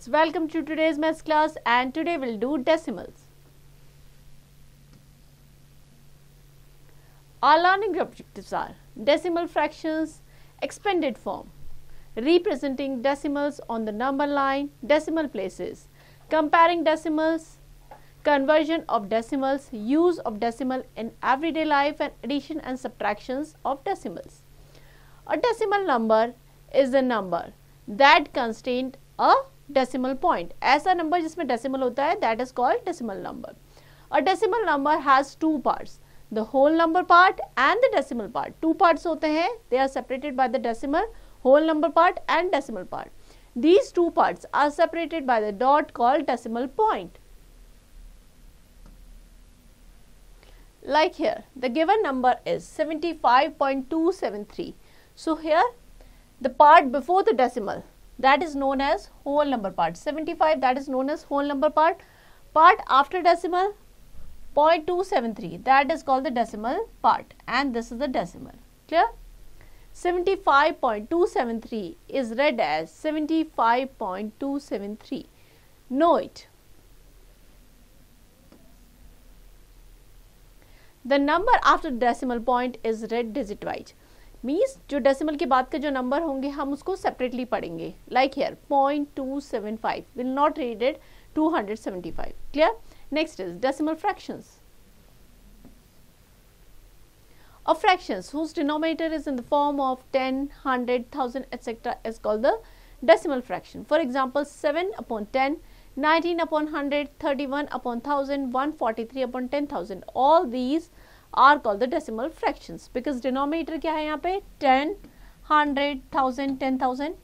students, welcome to today's maths class, and today we'll do decimals. Our learning objectives are decimal fractions, expanded form, representing decimals on the number line, decimal places, comparing decimals, conversion of decimals, use of decimal in everyday life, and addition and subtractions of decimals. A decimal number is a number that contains a decimal point. ऐसा number जिसमें decimal होता है, that is called decimal number. A decimal number has two parts, the whole number part and the decimal part. Two parts होते हैं, they are separated by the decimal, whole number part and decimal part. These two parts are separated by the dot called decimal point. Like here, the given number is 75.273. So here, the part before the decimal, that is known as whole number part. 75, that is known as whole number part. Part after decimal, 0.273, that is called the decimal part, and this is the decimal. Clear? 75.273 is read as 75.273. Know it. The number after decimal point is read digit wise. Means जो decimal के बाद का जो number होंगे हम उसको separately पढ़ेंगे. Like here 0.275 will not readed 275. Clear? Next is decimal fractions. A fractions whose denominator is in the form of 10, 100, 1000, etc. is called the decimal fraction. For example, 7 upon 10, 19 upon 100, 31 upon 1000, 143 upon 10,000. All these are called the decimal fractions because denominator क्या है यहाँ पे 10, 100, 1000, 10,000.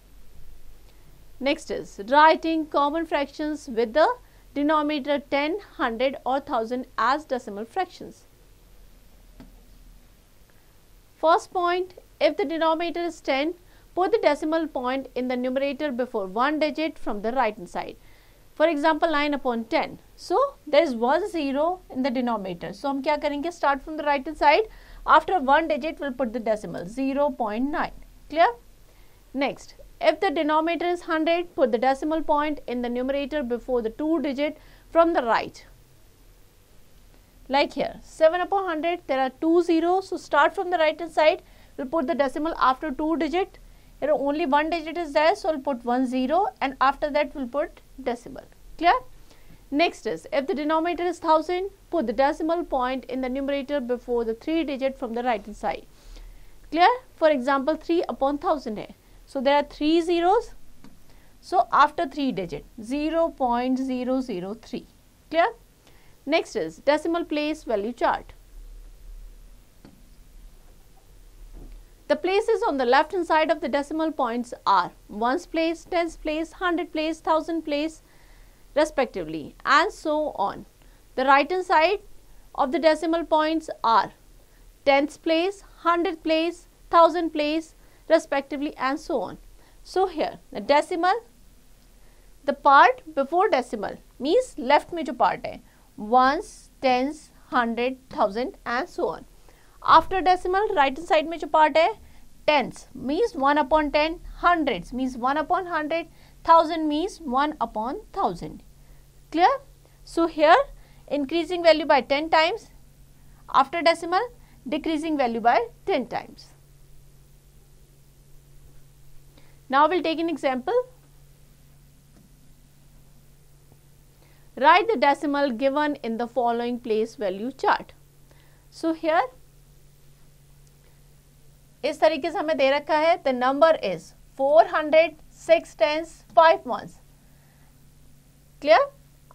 Next is writing common fractions with the denominator 10, 100 or 1000 as decimal fractions. First point, if the denominator is 10, put the decimal point in the numerator before one digit from the right hand side. For example, 9 upon 10. So, there is one zero in the denominator. So, हम क्या करेंगे? Start from the right hand side. After one digit, we'll put the decimal 0.9. Clear? Next, if the denominator is 100, put the decimal point in the numerator before the two digit from the right. Like here, 7 upon 100, there are two zeros. So, start from the right hand side. We'll put the decimal after two digit. Here only one digit is there, so we'll put 10 and after that we'll put decimal. Clear? Next is, if the denominator is 1000, put the decimal point in the numerator before the three digit from the right hand side. Clear? For example, 3 upon 1000 hai. So there are three zeros. So after three digit, 0.003. Clear? Next is decimal place value chart. The places on the left hand side of the decimal points are ones place, tens place, 100 place, 1000 place respectively, and so on. The right hand side of the decimal points are tens place, 100 place, 1000 place respectively, and so on. So here the decimal, the part before decimal means left में जो part है ones, tens, 100, 1000 and so on. After decimal, right hand side में जो part है tens means 1 upon 10, hundreds means 1 upon 100, 1000 means 1 upon 1000. Clear? So here increasing value by 10 times, after decimal decreasing value by 10 times. Now we'll take an example. Write the decimal given in the following place value chart. So here इस तरीके से हमें दे रखा है the number is 400, 6 tens, 5 ones. Clear?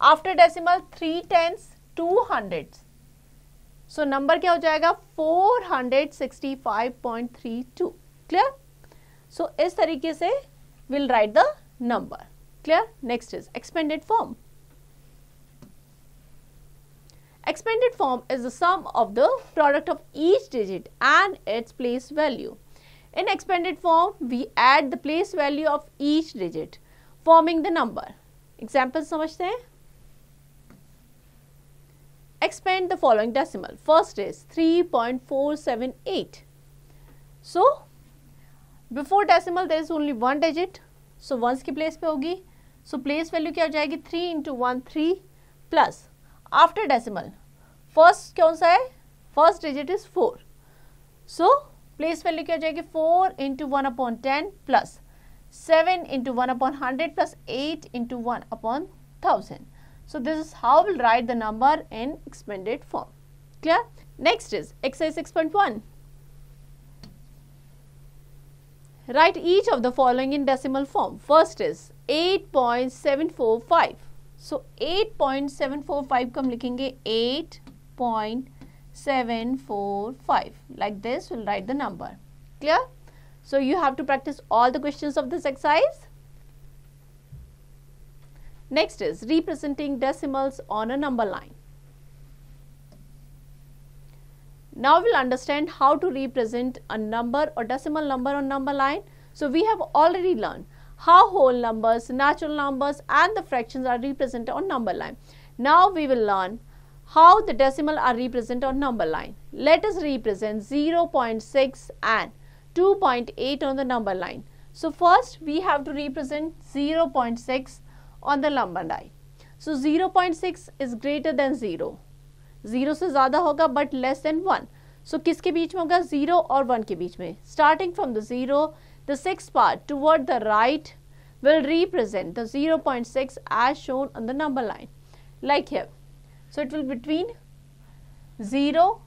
After decimal 3 tens, 2 hundreds. So number क्या हो जाएगा 465.32. Clear? So इस तरीके से we'll write the number. Clear? Next is expanded form. Expanded form is the sum of the product of each digit and its place value. In expanded form, we add the place value of each digit, forming the number. Example समझते हैं. Expand the following decimal. First is 3.478. So, before decimal there is only one digit. So, ones की place पे होगी. So place value क्या हो जाएगी 3 into 1 3 plus after decimal first कौन सा है, first digit is 4, so place value क्या हो जाएगी 4 into 1/10 plus 7 into 1/100 plus 8 into 1/1000. So this is how we'll write the number in expanded form. Clear? Next is exercise 6.1. Write each of the following in decimal form. First is 8.745. So 8.745 को हम लिखेंगे 8.745. Like this we'll write the number. Clear? So you have to practice all the questions of this exercise. Next is representing decimals on a number line. Now we'll understand how to represent a number or decimal number on number line. So we have already learned how whole numbers, natural numbers and the fractions are represented on number line. Now we will learn how the decimal are represented on number line. Let us represent 0.6 and 2.8 on the number line. So first we have to represent 0.6 on the number line. So 0.6 is greater than 0. 0 से ज़्यादा होगा but less than 1. So किसके बीच में होगा, 0 और 1 के बीच में. Starting from the 0, the sixth part toward the right will represent the 0.6 as shown on the number line. Like here. So it will be between 0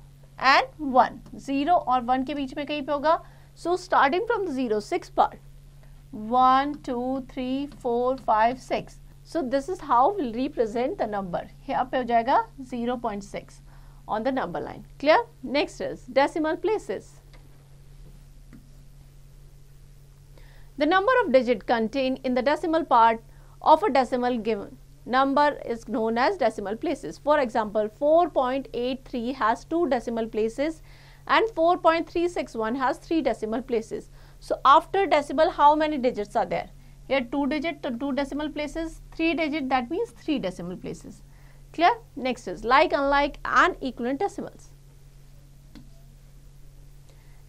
and 1. 0 और 1 के बीच में कहीं पे होगा. So starting from the 0, sixth part, 1, 2, 3, 4, 5, 6. So this is how we'll represent the number. यहाँ पे हो जाएगा 0.6 on the number line. Clear? Next is decimal places. The number of digits contained in the decimal part of a decimal given number is known as decimal places. For example, 4.83 has 2 decimal places and 4.361 has 3 decimal places. So after decimal, how many digits are there? Here 2 digit to 2 decimal places, 3 digit, that means 3 decimal places. Clear? Next is like, unlike and equivalent decimals.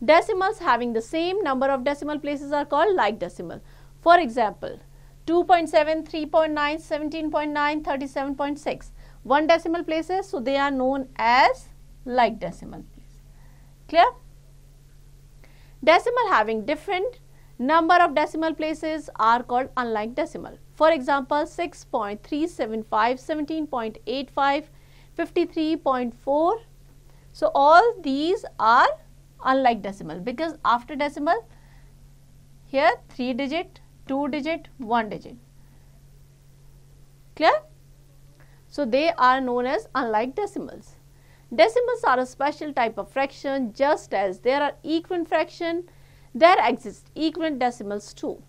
Decimals having the same number of decimal places are called like decimal. For example, 2.7, 3.9, 17.9, 37.6. 1 decimal places, so they are known as like decimal. Clear? Decimal having different number of decimal places are called unlike decimal. For example, 6.375, 17.85, 53.4. So all these are unlike decimal because after decimal, here 3 digit, 2 digit, 1 digit. Clear? So they are known as unlike decimals. Decimals are a special type of fraction. Just as there are equivalent fraction, there exist equivalent decimals too.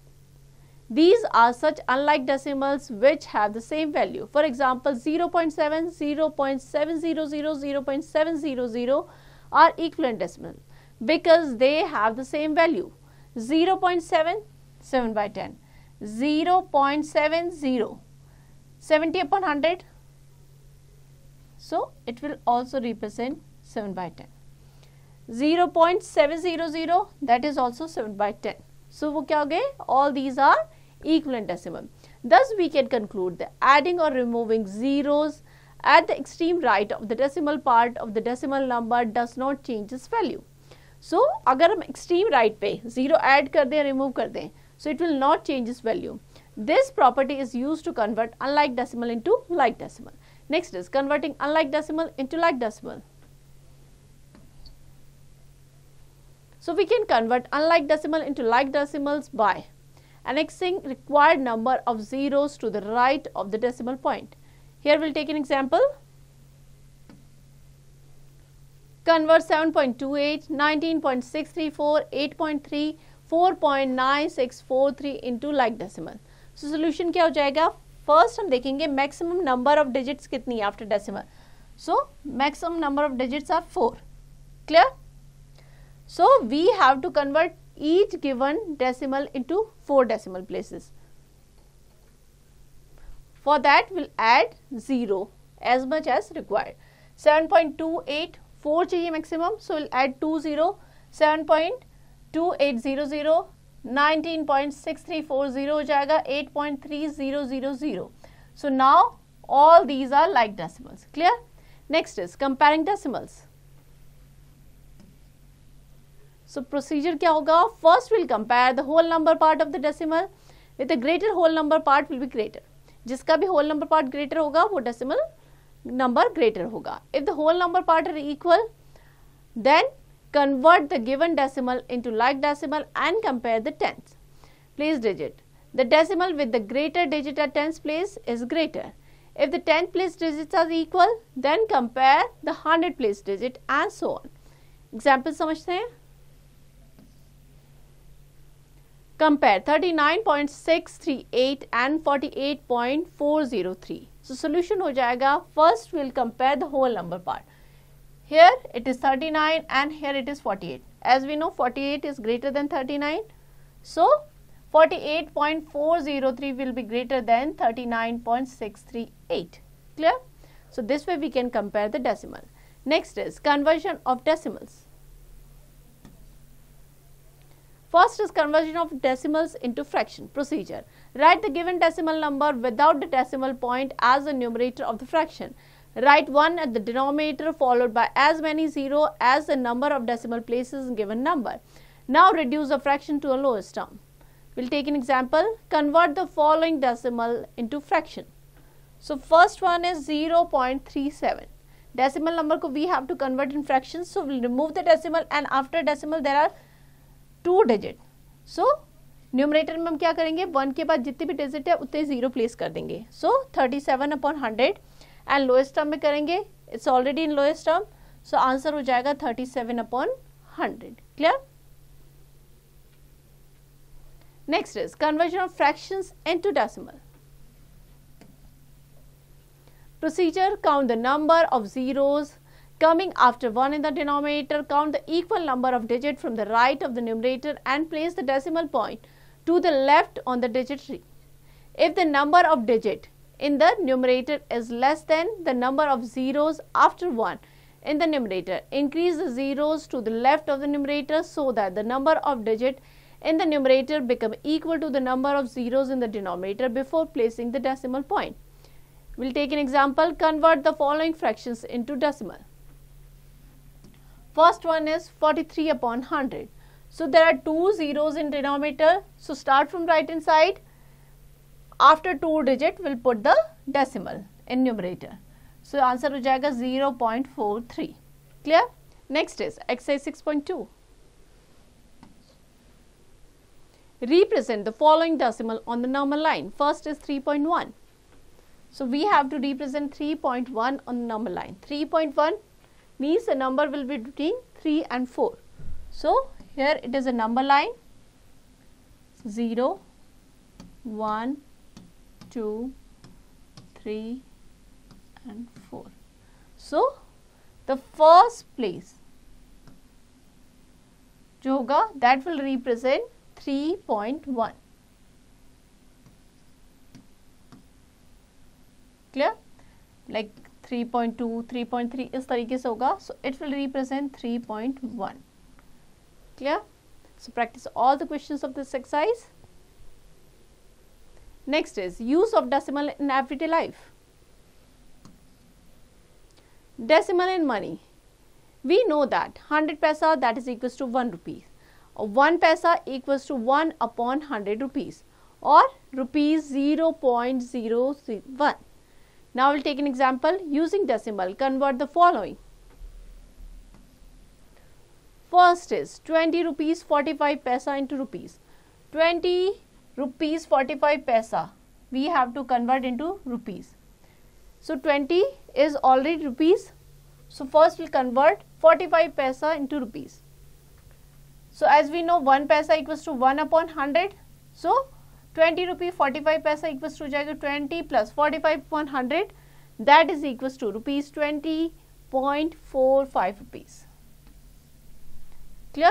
These are such unlike decimals which have the same value. For example, 0.7, 0.700, 0.700 are equivalent decimal because they have the same value. 0.7, 7/10. 0.70, 70/100. So it will also represent 7/10. 0.700, that is also 7/10. So वो क्या हो गए? All these are equivalent decimal. Thus we can conclude that adding or removing zeros at the extreme right of the decimal part of the decimal number does not change its value. So अगर हम extreme right पे zero add कर दें, remove कर दें, so it will not change its value. This property is used to convert unlike decimal into like decimal. Next is converting unlike decimal into like decimal. So we can convert unlike decimal into like decimals by annexing required number of zeros to the right of the decimal point. Here we'll take an example. Convert 7.28, 19.634, 8.3, 4.9643 into like decimal. So solution क्या हो जाएगा? First हम देखेंगे maximum number of digits कितनी after decimal. So maximum number of digits are 4. Clear? So we have to convert each given decimal into 4 decimal places. For that we'll add 0 as much as required. 7.28, 4 चाहिए maximum, so we'll add 2 0. 7.2800, 19.6340 हो जाएगा 8.3000. So now all these are like decimals. Clear? Next is comparing decimals. So procedure क्या होगा? First we'll compare the whole number part of the decimal with the greater whole number part will be greater. जिसका भी whole number part greater होगा वो decimal number greater होगा. If the whole number part are equal, then convert the given decimal into like decimal and compare the tens place digit. The decimal with the greater digit at tens place is greater. If the 10th place digits are equal, then compare the 100th place digit and so on. Example समझते हैं. Compare 39.638 and 48.403. So solution हो जाएगा. First we'll compare the whole number part. Here it is 39 and here it is 48. As we know 48 is greater than 39. So 48.403 will be greater than 39.638. Clear? So this way we can compare the decimal. Next is conversion of decimals. First is conversion of decimals into fraction. Procedure. Write the given decimal number without the decimal point as the numerator of the fraction. Write 1 at the denominator followed by as many 0 as the number of decimal places in given number. Now reduce the fraction to a lowest term. We'll take an example. Convert the following decimal into fraction. So first one is 0.37. Decimal number ko we have to convert in fractions. So we'll remove the decimal and after decimal there are 2 digit. So numerator में हम क्या करेंगे? 1 के बाद जितने भी digit है उतने 0 place कर देंगे. So 37/100 and lowest term में करेंगे. It's already in lowest term. So answer हो जाएगा 37/100. Clear? Next is conversion of fractions into decimal. Procedure. Count the number of zeros coming after 1 in the denominator. Count the equal number of digits from the right of the numerator and place the decimal point to the left on the digit tree. If the number of digits in the numerator is less than the number of zeros after 1 in the numerator, increase the zeros to the left of the numerator so that the number of digits in the numerator become equal to the number of zeros in the denominator before placing the decimal point. We'll take an example. Convert the following fractions into decimal. First one is 43/100. So there are 2 zeros in denominator. So start from right hand side. After 2 digit, we'll put the decimal in numerator. So answer हो जाएगा 0.43. Clear? Next is exercise 6.2. Represent the following decimal on the number line. First is 3.1. So we have to represent 3.1 on the number line. 3.1 means the number will be between 3 and 4. So here it is a number line 0, 1, 2, 3 and 4. So the first place जो होगा that will represent 3.1. Clear? Like 3.2, 3.3 इस तरीके से होगा. So it will represent 3.1. Clear? So practice all the questions of this exercise. Next is use of decimal in everyday life. Decimal in money. We know that 100 paisa that is equals to 1 rupee. 1 paisa equals to 1 upon 100 rupees or rupees 0.001. Now we'll take an example using decimal. Convert the following. First is 20 rupees 45 paisa into rupees. 20 rupees 45 paisa we have to convert into rupees. So 20 is already rupees. So first we'll convert 45 paisa into rupees. So as we know 1 paisa equals to 1 upon 100. So 20 rupee 45 paisa equals to 20 plus 45 upon 100, that is equals to rupees 20.45 rupees. Clear?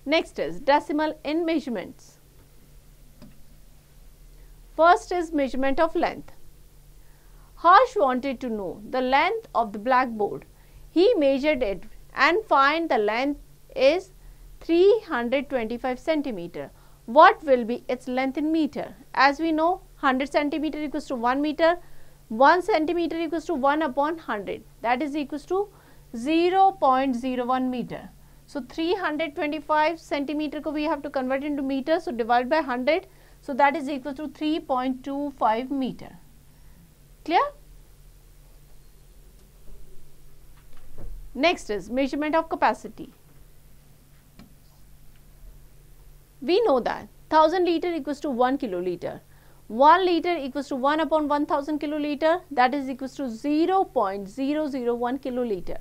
Next is decimal in measurements. First is measurement of length. Harsh wanted to know the length of the blackboard. He measured it and find the length is 325 centimeter. what will be its length in meter? As we know, 100 centimeter equals to 1 meter. 1 centimeter equals to 1 upon 100. That is equals to 0.01 meter. So 325 centimeter ko we have to convert into meter. So divide by 100. So that is equal to 3.25 meter. Clear? Next is measurement of capacity. We know that 1000 liter equals to 1 kiloliter. 1 liter equals to 1 upon 1000 kiloliter, that is equals to 0.001 kiloliter.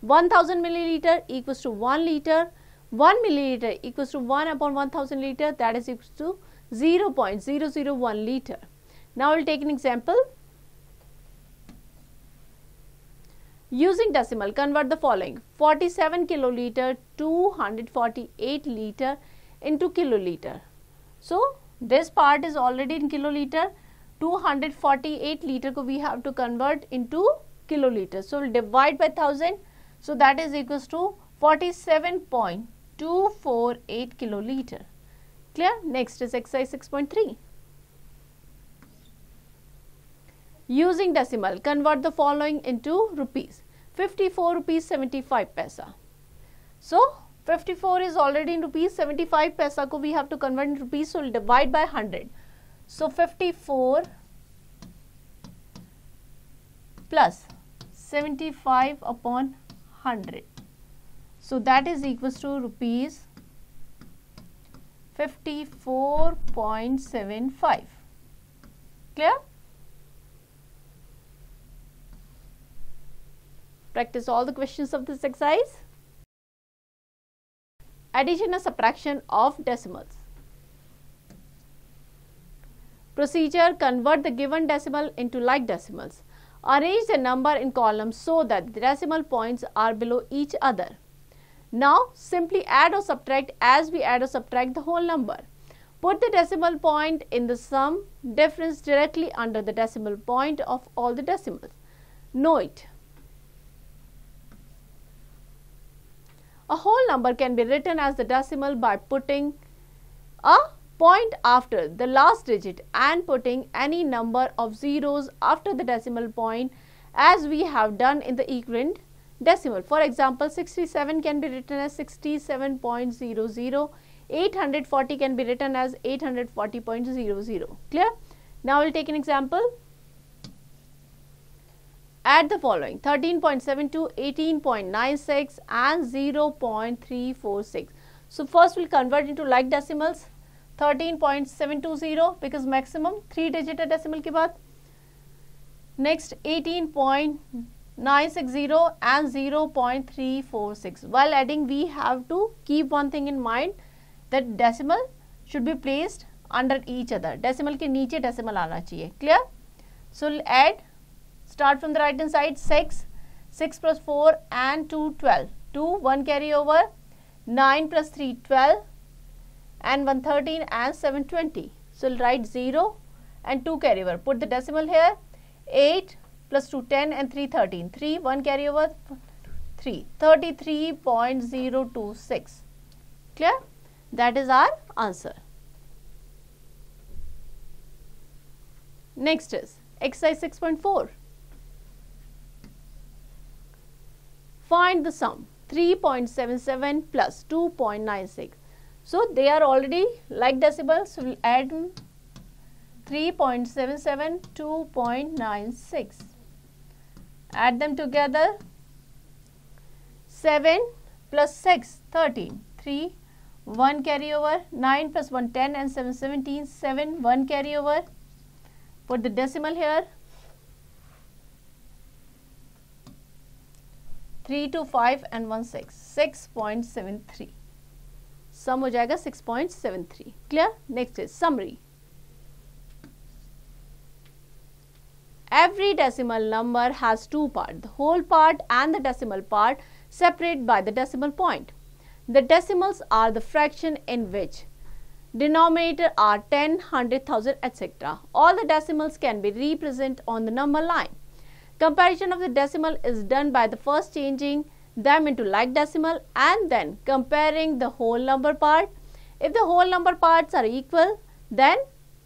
1000 milliliter equals to 1 liter. 1 milliliter equals to 1 upon 1000 liter, that is equals to 0.001 liter. Now we will take an example. Using decimal, convert the following: 47 kiloliter to 148 liter into kiloliter. So this part is already in kiloliter. 248 liter ko we have to convert into kiloliter. So we'll divide by 1000. So that is equals to 47.248 kiloliter. Clear? Next is exercise 6.3. Using decimal, convert the following into rupees. 54 rupees 75 paisa. So 54 is already in rupees. 75 paisa ko we have to convert in rupees. So we'll divide by 100. So 54 plus 75 upon 100. So that is equals to rupees 54.75. Clear? Practice all the questions of this exercise. Addition and subtraction of decimals. Procedure: convert the given decimal into like decimals. Arrange the number in columns so that the decimal points are below each other. Now simply add or subtract as we add or subtract the whole number. Put the decimal point in the sum difference directly under the decimal point of all the decimals. Note: a whole number can be written as the decimal by putting a point after the last digit and putting any number of zeros after the decimal point, as we have done in the equivalent decimal. For example, 67 can be written as 67.00. 840 can be written as 840.00. Clear? Now we will take an example. Add the following: 13.72, 18.96 and 0.346. So first we will convert into like decimals. 13.720 because maximum 3 digit है decimal के बाद. Next 18.960 and 0.346. While adding, we have to keep one thing in mind, that decimal should be placed under each other. Decimal के नीचे decimal आना चाहिए. Clear? So we'll add. Start from the right hand side. 6 plus 4 and 2 12. 2 1 carry over. 9 plus 3 12 and 113 and 720. So we'll write 0 and 2 carry over. Put the decimal here. 8 plus 2 10 and 3 13. 3 1 carry over. 3 33.026. Clear? That is our answer. Next is exercise 6.4. Find the sum 3.77 plus 2.96. So they are already like decimals. So we'll add 3.77, 2.96. Add them together. 7 plus 6, 13. 3, 1 carry over. 9 plus 1, 10 and 7, 17. 7, 1 carry over. Put the decimal here. 3 to 5 and 1 6. 6.73. Sum हो जाएगा 6.73. Clear? Next is summary. Every decimal number has two parts, the whole part and the decimal part, separated by the decimal point. The decimals are the fraction in which denominator are 10, 100, 1000, etc. All the decimals can be represented on the number line. Comparison of the decimal is done by the first changing them into like decimal and then comparing the whole number part. If the whole number parts are equal, then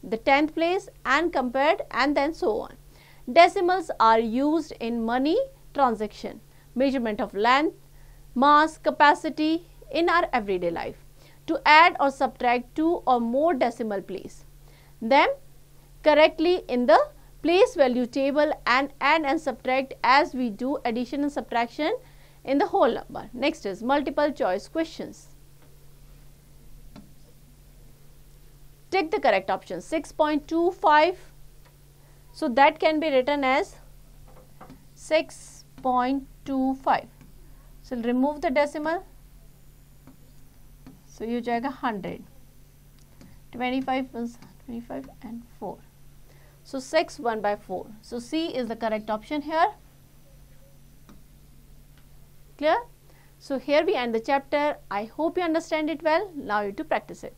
the 10th place and compared, and then so on. Decimals are used in money transaction, measurement of length, mass, capacity in our everyday life. To add or subtract 2 or more decimal place them correctly in the place value table and add and subtract as we do addition and subtraction in the whole number. Next is multiple choice questions. Take the correct option 6.25. So that can be written as 6.25. So remove the decimal. So you जाएगा 100. 25 is 25 and 4. So 6 1 by 4. So C is the correct option here. Clear? So here we end the chapter. I hope you understand it well. Now you to practice it.